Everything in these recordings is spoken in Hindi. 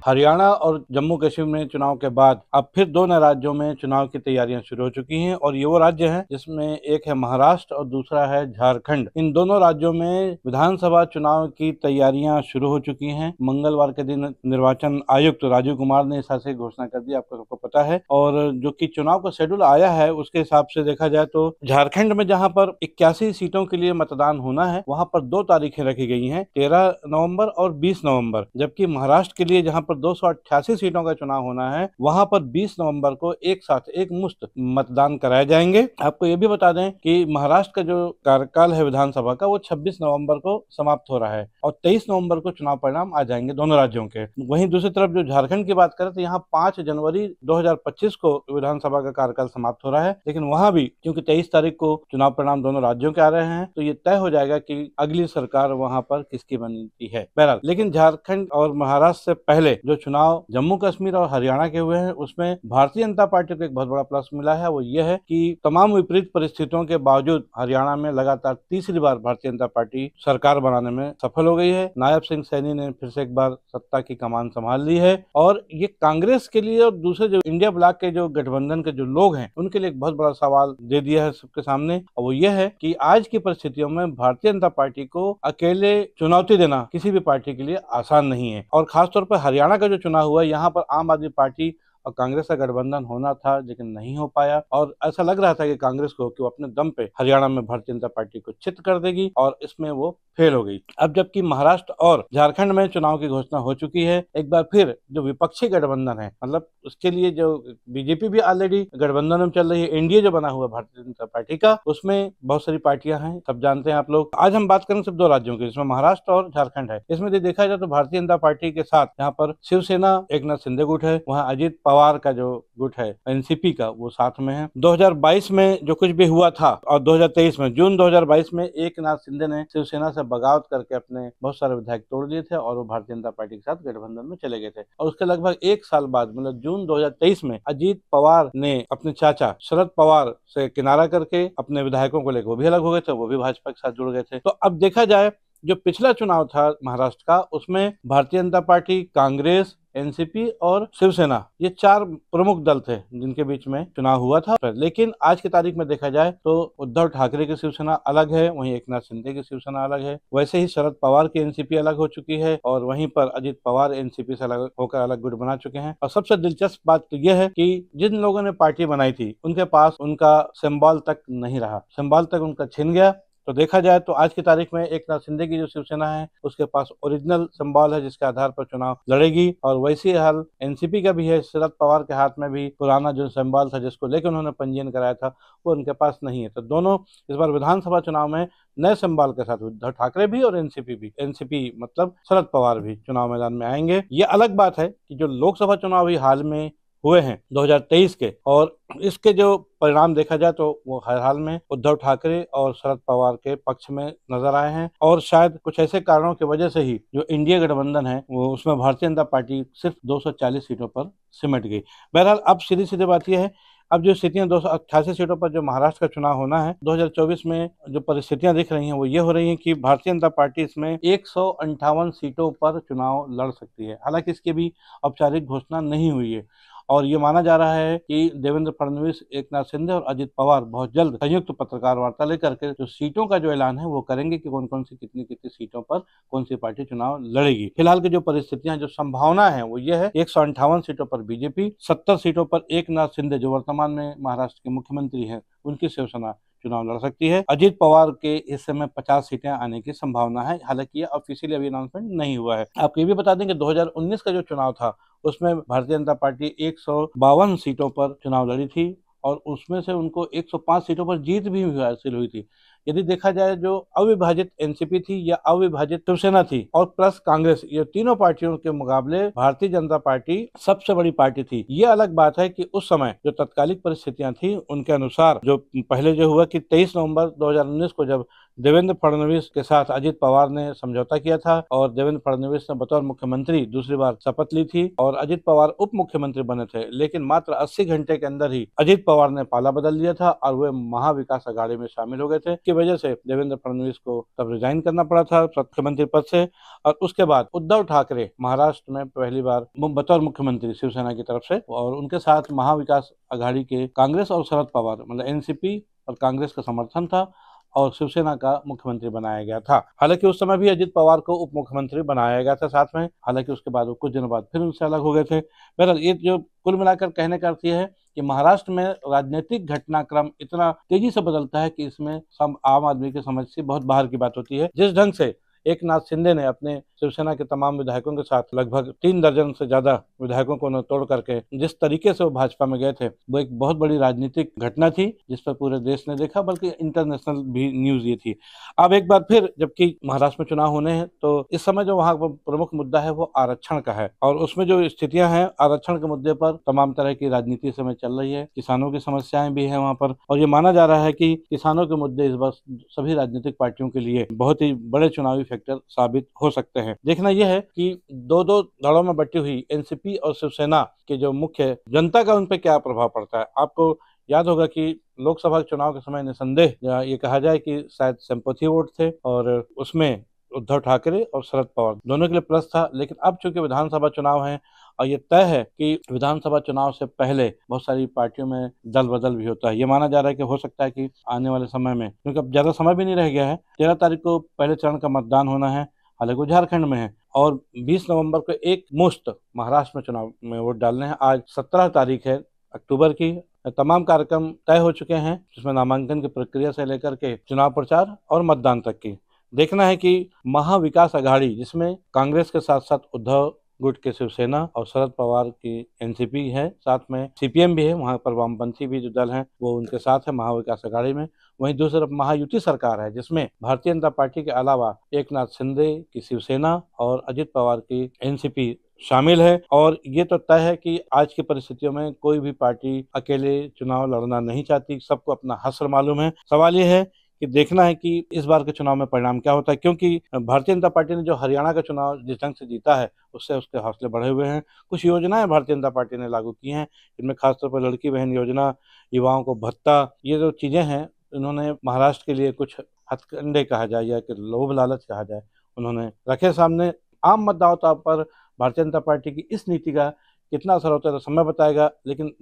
हरियाणा और जम्मू कश्मीर में चुनाव के बाद अब फिर दोनों राज्यों में चुनाव की तैयारियां शुरू हो चुकी हैं और ये वो राज्य हैं जिसमें एक है महाराष्ट्र और दूसरा है झारखंड। इन दोनों राज्यों में विधानसभा चुनाव की तैयारियां शुरू हो चुकी हैं। मंगलवार के दिन निर्वाचन आयुक्त राजीव कुमार ने इस तरह से घोषणा कर दी, आपको सबको पता है। और जो कि चुनाव का शेड्यूल आया है उसके हिसाब से देखा जाए तो झारखंड में जहां पर 81 सीटों के लिए मतदान होना है वहां पर 2 तारीखें रखी गई हैं, 13 नवंबर और 20 नवंबर। जबकि महाराष्ट्र के लिए जहां पर 288 सीटों का चुनाव होना है वहां पर 20 नवंबर को एक साथ एक मुश्त मतदान कराए जाएंगे। आपको ये भी बता दें कि महाराष्ट्र का जो कार्यकाल है विधानसभा का वो 26 नवंबर को समाप्त हो रहा है और 23 नवंबर को चुनाव परिणाम आ जाएंगे दोनों राज्यों के। वहीं दूसरी तरफ जो झारखंड की बात करें तो यहाँ 5 जनवरी 2025 को विधानसभा का कार्यकाल समाप्त हो रहा है, लेकिन वहां भी क्योंकि 23 तारीख को चुनाव परिणाम दोनों राज्यों के आ रहे हैं तो ये तय हो जाएगा कि अगली सरकार वहां पर किसकी बनती है। बहरहाल लेकिन झारखंड और महाराष्ट्र से पहले जो चुनाव जम्मू कश्मीर और हरियाणा के हुए हैं उसमें भारतीय जनता पार्टी को एक बहुत बड़ा प्लस मिला है। वो ये है कि तमाम विपरीत परिस्थितियों के बावजूद हरियाणा में लगातार तीसरी बार भारतीय जनता पार्टी सरकार बनाने में सफल हो गई है। नायब सिंह सैनी ने फिर से एक बार सत्ता की कमान संभाल ली है और ये कांग्रेस के लिए और दूसरे जो इंडिया ब्लॉक के जो गठबंधन के जो लोग हैं उनके लिए एक बहुत बड़ा सवाल दे दिया है सबके सामने। और वो ये है कि आज की परिस्थितियों में भारतीय जनता पार्टी को अकेले चुनौती देना किसी भी पार्टी के लिए आसान नहीं है। और खासतौर पर हरियाणा का जो चुनाव हुआ यहाँ पर आम आदमी पार्टी और कांग्रेस का गठबंधन होना था लेकिन नहीं हो पाया और ऐसा लग रहा था कि कांग्रेस को कि वो अपने दम पे हरियाणा में भारतीय जनता पार्टी को चित कर देगी और इसमें वो फेल हो गई। अब जबकि महाराष्ट्र और झारखंड में चुनाव की घोषणा हो चुकी है, एक बार फिर जो विपक्षी गठबंधन है मतलब उसके लिए जो बीजेपी भी ऑलरेडी गठबंधन में चल रही है, एनडीए जो बना हुआ भारतीय जनता पार्टी का उसमें बहुत सारी पार्टियां हैं, सब जानते हैं आप लोग। आज हम बात करें सिर्फ 2 राज्यों की जिसमें महाराष्ट्र और झारखंड है। इसमें देखा जाए तो भारतीय जनता पार्टी के साथ यहाँ पर शिवसेना एकनाथ शिंदे गुट है, वहाँ अजित पवार का जो गुट है एनसीपी का वो साथ में है। 2022 में जो कुछ भी हुआ था और 2023 में जून 2022 में एकनाथ शिंदे ने शिवसेना से बगावत करके अपने बहुत सारे विधायक तोड़ दिए थे और वो भारतीय जनता पार्टी के साथ गठबंधन में चले गए थे। और उसके लगभग 1 साल बाद मतलब जून 2023 में अजित पवार ने अपने चाचा शरद पवार से किनारा करके अपने विधायकों को लेकर वो भी अलग हो गए थे, वो भी भाजपा के साथ जुड़ गए थे। तो अब देखा जाए जो पिछला चुनाव था महाराष्ट्र का उसमें भारतीय जनता पार्टी, कांग्रेस, एनसीपी और शिवसेना ये 4 प्रमुख दल थे जिनके बीच में चुनाव हुआ था। लेकिन आज की तारीख में देखा जाए तो उद्धव ठाकरे की शिवसेना अलग है, वहीं एकनाथ शिंदे की शिवसेना अलग है। वैसे ही शरद पवार की एनसीपी अलग हो चुकी है और वहीं पर अजित पवार एनसीपी से अलग होकर अलग गुट बना चुके हैं। और सबसे दिलचस्प बात तो यह है कि जिन लोगों ने पार्टी बनाई थी उनके पास उनका सिंबल तक नहीं रहा, सिंबल तक उनका छिन गया। तो देखा जाए तो आज की तारीख में एकनाथ शिंदे की जो शिवसेना है उसके पास ओरिजिनल सिंबल है जिसके आधार पर चुनाव लड़ेगी और वैसी हाल एनसीपी का भी है। शरद पवार के हाथ में भी पुराना जो सिंबल था जिसको लेकर उन्होंने पंजीयन कराया था वो उनके पास नहीं है। तो दोनों इस बार विधानसभा चुनाव में नए सिंबल के साथ उद्धव ठाकरे भी और एनसीपी मतलब शरद पवार भी चुनाव मैदान में आएंगे। ये अलग बात है कि जो लोकसभा चुनाव भी हाल में हुए हैं 2023 के और इसके जो परिणाम देखा जाए तो वो हर हाल में उद्धव ठाकरे और शरद पवार के पक्ष में नजर आए हैं और शायद कुछ ऐसे कारणों की वजह से ही जो इंडिया गठबंधन है वो उसमें भारतीय जनता पार्टी सिर्फ 240 सीटों पर सिमट गई। बहरहाल अब सीधी बात यह है, अब जो स्थितियां 288 सीटों पर जो महाराष्ट्र का चुनाव होना है 2024 में जो परिस्थितियां दिख रही हैं वो ये हो रही हैं कि भारतीय जनता पार्टी इसमें 158 सीटों पर चुनाव लड़ सकती है। हालांकि इसकी भी औपचारिक घोषणा नहीं हुई है और ये माना जा रहा है कि देवेंद्र फडणवीस, एकनाथ शिंदे और अजित पवार बहुत जल्द संयुक्त पत्रकार वार्ता लेकर के जो सीटों का जो ऐलान है वो करेंगे कि कौन कौन सी कितनी कितनी सीटों पर कौन सी पार्टी चुनाव लड़ेगी। फिलहाल की जो परिस्थितियां जो संभावना है वो ये है 158 सीटों पर बीजेपी, 70 सीटों पर एकनाथ शिंदे जो वर्तमान में महाराष्ट्र के मुख्यमंत्री हैं उनकी शिवसेना चुनाव लड़ सकती है। अजित पवार के हिस्से में 50 सीटें आने की संभावना है, हालांकि ये ऑफिशियली अभी अनाउंसमेंट नहीं हुआ है। आपको ये भी बता दें कि 2019 का जो चुनाव था उसमें भारतीय जनता पार्टी 152 सीटों पर चुनाव लड़ी थी और उसमें से उनको 105 सीटों पर जीत भी हासिल हुई थी। यदि देखा जाए जो अविभाजित एनसीपी थी या अविभाजित शिवसेना थी और प्लस कांग्रेस, ये तीनों पार्टियों के मुकाबले भारतीय जनता पार्टी सबसे बड़ी पार्टी थी। ये अलग बात है कि उस समय जो तत्कालिक परिस्थितियां थी उनके अनुसार जो पहले जो हुआ कि 23 नवंबर 2019 को जब देवेंद्र फडणवीस के साथ अजित पवार ने समझौता किया था और देवेंद्र फडणवीस ने बतौर मुख्यमंत्री दूसरी बार शपथ ली थी और अजित पवार उप मुख्यमंत्री बने थे, लेकिन मात्र 80 घंटे के अंदर ही अजित पवार ने पाला बदल लिया था और वे महाविकास अघाड़ी में शामिल हो गए थे। जिसकी वजह से देवेंद्र फडणवीस को तब रिजाइन करना पड़ा था मुख्यमंत्री पद से। और उसके बाद उद्धव ठाकरे महाराष्ट्र में पहली बार बतौर मुख्यमंत्री शिवसेना की तरफ से, और उनके साथ महाविकास आघाड़ी के कांग्रेस और शरद पवार, मतलब एनसीपी और कांग्रेस का समर्थन था और शिवसेना का मुख्यमंत्री बनाया गया था। हालांकि उस समय भी अजित पवार को उप मुख्यमंत्री बनाया गया था साथ में, हालांकि उसके बाद वो कुछ दिनों बाद फिर उनसे अलग हो गए थे। बहरहाल ये जो कुल मिलाकर कहने का अर्थ यह है कि महाराष्ट्र में राजनीतिक घटनाक्रम इतना तेजी से बदलता है कि इसमें सब आम आदमी की समझ से बहुत बाहर की बात होती है। जिस ढंग से एकनाथ शिंदे ने अपने शिवसेना के तमाम विधायकों के साथ लगभग 3 दर्जन से ज्यादा विधायकों को तोड़ करके जिस तरीके से वो भाजपा में गए थे, वो एक बहुत बड़ी राजनीतिक घटना थी जिस पर पूरे देश ने देखा, बल्कि इंटरनेशनल भी न्यूज ये थी। अब एक बार फिर जबकि महाराष्ट्र में चुनाव होने हैं, तो इस समय जो वहाँ प्रमुख मुद्दा है वो आरक्षण का है, और उसमें जो स्थितियां हैं आरक्षण के मुद्दे पर तमाम तरह की राजनीति इस समय चल रही है। किसानों की समस्याएं भी है वहाँ पर, और ये माना जा रहा है कि किसानों के मुद्दे इस बार सभी राजनीतिक पार्टियों के लिए बहुत ही बड़े चुनावी फैक्टर साबित हो सकते हैं। देखना यह है कि दो धड़ों में बटी हुई एनसीपी और शिवसेना के जो मुख्य जनता का उन पर क्या प्रभाव पड़ता है। आपको याद होगा कि लोकसभा चुनाव के समय निसंदेह ये कहा जाए कि शायद सिंपैथी वोट थे, और उसमें उद्धव ठाकरे और शरद पवार दोनों के लिए प्लस था। लेकिन अब चूंकि विधानसभा चुनाव है और ये तय है कि विधानसभा चुनाव से पहले बहुत सारी पार्टियों में दल बदल भी होता है, ये माना जा रहा है कि हो सकता है कि आने वाले समय में, क्योंकि अब ज्यादा समय भी नहीं रह गया है, 13 तारीख को पहले चरण का मतदान होना है, हालांकि वो झारखंड में है, और 20 नवंबर को एक मुश्त महाराष्ट्र में चुनाव में वोट डालने हैं। आज 17 तारीख है अक्टूबर की। तमाम कार्यक्रम तय हो चुके हैं, जिसमें नामांकन की प्रक्रिया से लेकर के चुनाव प्रचार और मतदान तक की। देखना है कि महाविकास आघाड़ी, जिसमें कांग्रेस के साथ साथ उद्धव गुट के शिवसेना और शरद पवार की एनसीपी है, साथ में सीपीएम भी है, वहां पर वामपंथी भी जो दल हैं वो उनके साथ है महाविकास आघाड़ी में। वहीं दूसरी तरफ महायुति सरकार है, जिसमें भारतीय जनता पार्टी के अलावा एकनाथ शिंदे की शिवसेना और अजित पवार की एनसीपी शामिल है। और ये तो तय है कि आज की परिस्थितियों में कोई भी पार्टी अकेले चुनाव लड़ना नहीं चाहती, सबको अपना हश्र मालूम है। सवाल ये है कि देखना है कि इस बार के चुनाव में परिणाम क्या होता है, क्योंकि भारतीय जनता पार्टी ने जो हरियाणा का चुनाव जिस ढंग से जीता है उससे उसके हौसले बढ़े हुए हैं। कुछ योजनाएं भारतीय जनता पार्टी ने लागू की हैं, जिनमें खासतौर पर लड़की बहन योजना, युवाओं को भत्ता, ये जो चीजें हैं इन्होंने महाराष्ट्र के लिए कुछ हथकंडे कहा जाए या कि लोभ लालच कहा जाए, उन्होंने रखे सामने। आम मतदाताओं पर भारतीय जनता पार्टी की इस नीति का कितना असर होता है तो समय बताएगा, लेकिन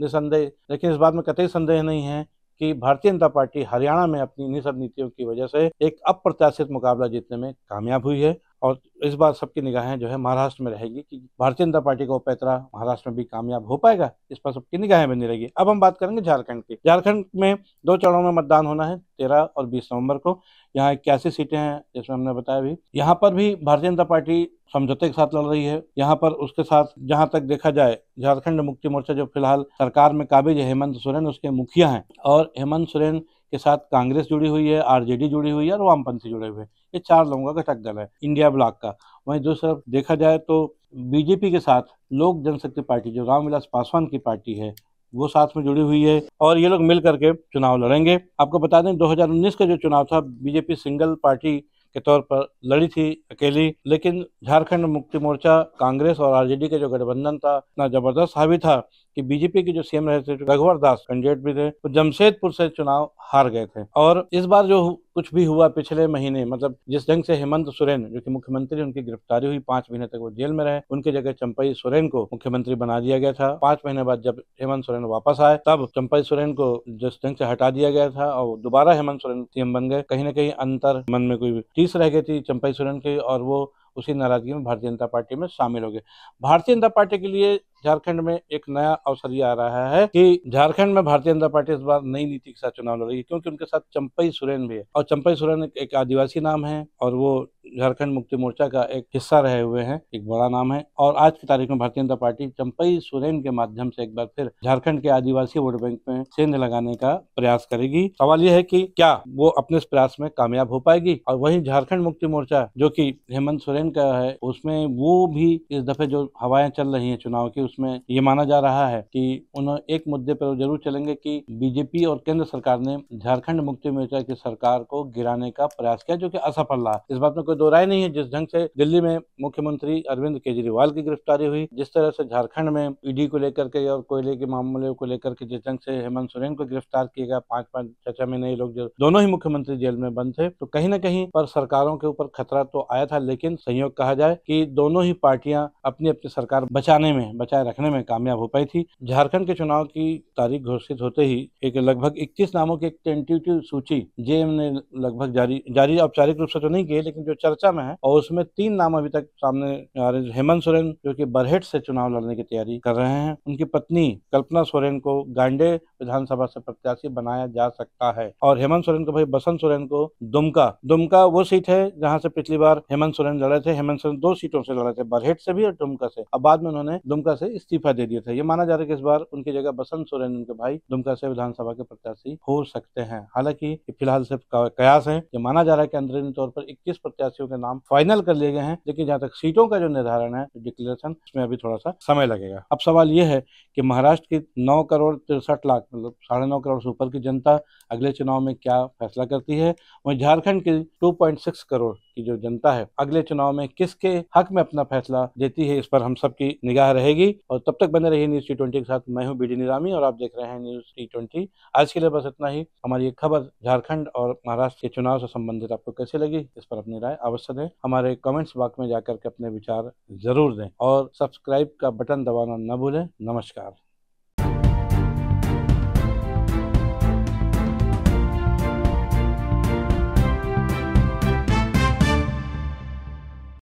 इस बात में कतई संदेह नहीं है कि भारतीय जनता पार्टी हरियाणा में अपनी इन्हीं सब नीतियों की वजह से एक अप्रत्याशित मुकाबला जीतने में कामयाब हुई है। और इस बार सबकी निगाहें जो है महाराष्ट्र में रहेगी कि भारतीय जनता पार्टी का पैतरा महाराष्ट्र में भी कामयाब हो पाएगा, इस पर सबकी निगाहें बनी रहेगी। अब हम बात करेंगे झारखंड की। झारखंड में 2 चरणों में मतदान होना है, 13 और 20 नवंबर को। यहाँ 81 सीटें हैं, जैसे हमने बताया भी। यहाँ पर भी भारतीय जनता पार्टी समझौते के साथ लड़ रही है। यहाँ पर उसके साथ जहाँ तक देखा जाए, झारखंड मुक्ति मोर्चा जो फिलहाल सरकार में काबिज है, हेमंत सोरेन उसके मुखिया हैं, और हेमंत सोरेन के साथ कांग्रेस जुड़ी हुई है, आरजेडी जुड़ी हुई है और वामपंथी जुड़े हुए हैं। ये 4 लोगों का घटक दल है इंडिया ब्लॉक का। वहीं दूसरी तरफ देखा जाए तो बीजेपी के साथ लोक जनशक्ति पार्टी जो रामविलास पासवान की पार्टी है वो साथ में जुड़ी हुई है, और ये लोग मिल करके चुनाव लड़ेंगे। आपको बता दें 2019 का जो चुनाव था, बीजेपी सिंगल पार्टी के तौर पर लड़ी थी अकेली, लेकिन झारखंड मुक्ति मोर्चा, कांग्रेस और आरजेडी का जो गठबंधन था इतना जबरदस्त हावी था कि बीजेपी के जो सीएम रहे थे रघुवर दास कैंडिडेट भी थे, तो जमशेदपुर से चुनाव हार गए थे। और इस बार जो कुछ भी हुआ पिछले महीने, मतलब जिस ढंग से हेमंत सोरेन जो कि मुख्यमंत्री, उनकी गिरफ्तारी हुई, 5 महीने तक वो जेल में रहे, उनकी जगह चंपई सोरेन को मुख्यमंत्री बना दिया गया था। 5 महीने बाद जब हेमंत सोरेन वापस आए, तब चंपई सोरेन को जिस ढंग से हटा दिया गया था और दोबारा हेमंत सोरेन सीएम बन गए, कहीं ना कहीं अंतर मन में कोई टीस रह गई थी चंपई सोरेन की, और वो उसी नाराजगी में भारतीय जनता पार्टी में शामिल हो गए। भारतीय जनता पार्टी के लिए झारखंड में एक नया अवसर ये आ रहा है कि झारखंड में भारतीय जनता पार्टी इस बार नई नीति के साथ चुनाव लड़ रही है, क्योंकि उनके साथ चंपई सोरेन भी है, और चंपई सोरेन एक आदिवासी नाम है और वो झारखंड मुक्ति मोर्चा का एक हिस्सा रहे हुए हैं, एक बड़ा नाम है। और आज की तारीख में भारतीय जनता पार्टी चंपई सोरेन के माध्यम से एक बार फिर झारखंड के आदिवासी वोट बैंक में सेंध लगाने का प्रयास करेगी। सवाल यह है कि क्या वो अपने इस प्रयास में कामयाब हो पाएगी। और वहीं झारखंड मुक्ति मोर्चा जो कि हेमंत सोरेन का है, उसमें वो भी इस दफे जो हवाएं चल रही है चुनाव की, उसमें ये माना जा रहा है कि उन्होंने एक मुद्दे पर जरूर चलेंगे कि बीजेपी और केंद्र सरकार ने झारखंड मुक्ति मोर्चा की सरकार को गिराने का प्रयास किया, जो कि असफल रहा। इस बात में कोई दो राय नहीं है। जिस ढंग से दिल्ली में मुख्यमंत्री अरविंद केजरीवाल की गिरफ्तारी हुई, जिस तरह से झारखंड में ईडी को लेकर के और कोयले के मामले को लेकर के जिस ढंग से हेमंत सोरेन को गिरफ्तार किया गया, 5-5 महीने ये लोग जो दोनों ही मुख्यमंत्री जेल में बंद थे, तो कहीं न कहीं पर सरकारों के ऊपर खतरा तो आया था। लेकिन संयोग कहा जाए कि दोनों ही पार्टियां अपनी अपनी सरकार बचाए रखने में कामयाब हो पाई थी। झारखंड के चुनाव की तारीख घोषित होते ही एक लगभग 21 नामों की एक टेंटेटिव सूची जेएम ने लगभग जारी औपचारिक रूप से तो नहीं की, लेकिन जो चर्चा में है, और उसमें 3 नाम अभी तक सामने आ रहे। हेमंत सोरेन जो कि बरहेट से चुनाव लड़ने की तैयारी कर रहे हैं, उनकी पत्नी कल्पना सोरेन को गांडे विधानसभा से प्रत्याशी बनाया जा सकता है, और हेमंत सोरेन को भाई बसंत सोरेन को दुमका वो सीट है जहां से पिछली बार हेमंत सोरेन लड़े थे। हेमंत सोरेन 2 सीटों से लड़े थे, बरहेट से भी और दुमका से। अब बाद में उन्होंने दुमका से इस्तीफा दे दिया था। ये माना जा रहा है कि इस बार उनकी जगह बसंत सोरेन, उनके भाई, दुमका से विधानसभा के प्रत्याशी हो सकते हैं। हालांकि फिलहाल सिर्फ कयास है। ये माना जा रहा है कि अंदरूनी तौर पर 21 प्रत्याशियों के नाम फाइनल कर लिए गए हैं, लेकिन जहां तक सीटों का जो निर्धारण है, डिक्लेरेशन, उसमें अभी थोड़ा सा समय लगेगा। अब सवाल ये है कि महाराष्ट्र की 9 करोड़ 63 लाख, मतलब 9.5 करोड़ से ऊपर की जनता अगले चुनाव में क्या फैसला करती है। वहीं झारखंड की 2.6 करोड़ की जो जनता है अगले चुनाव में किसके हक में अपना फैसला देती है, इस पर हम सबकी निगाह रहेगी। और तब तक बने रहिए न्यूज T20 के साथ। मैं हूं बीडी निरामी और आप देख रहे हैं न्यूज T20। आज के लिए बस इतना ही। हमारी ये खबर झारखंड और महाराष्ट्र के चुनाव से संबंधित आपको कैसी लगी, इस पर अपनी राय अवश्य दें। हमारे कमेंट्स बॉक्स में जाकर के अपने विचार जरूर दें और सब्सक्राइब का बटन दबाना न भूलें। नमस्कार।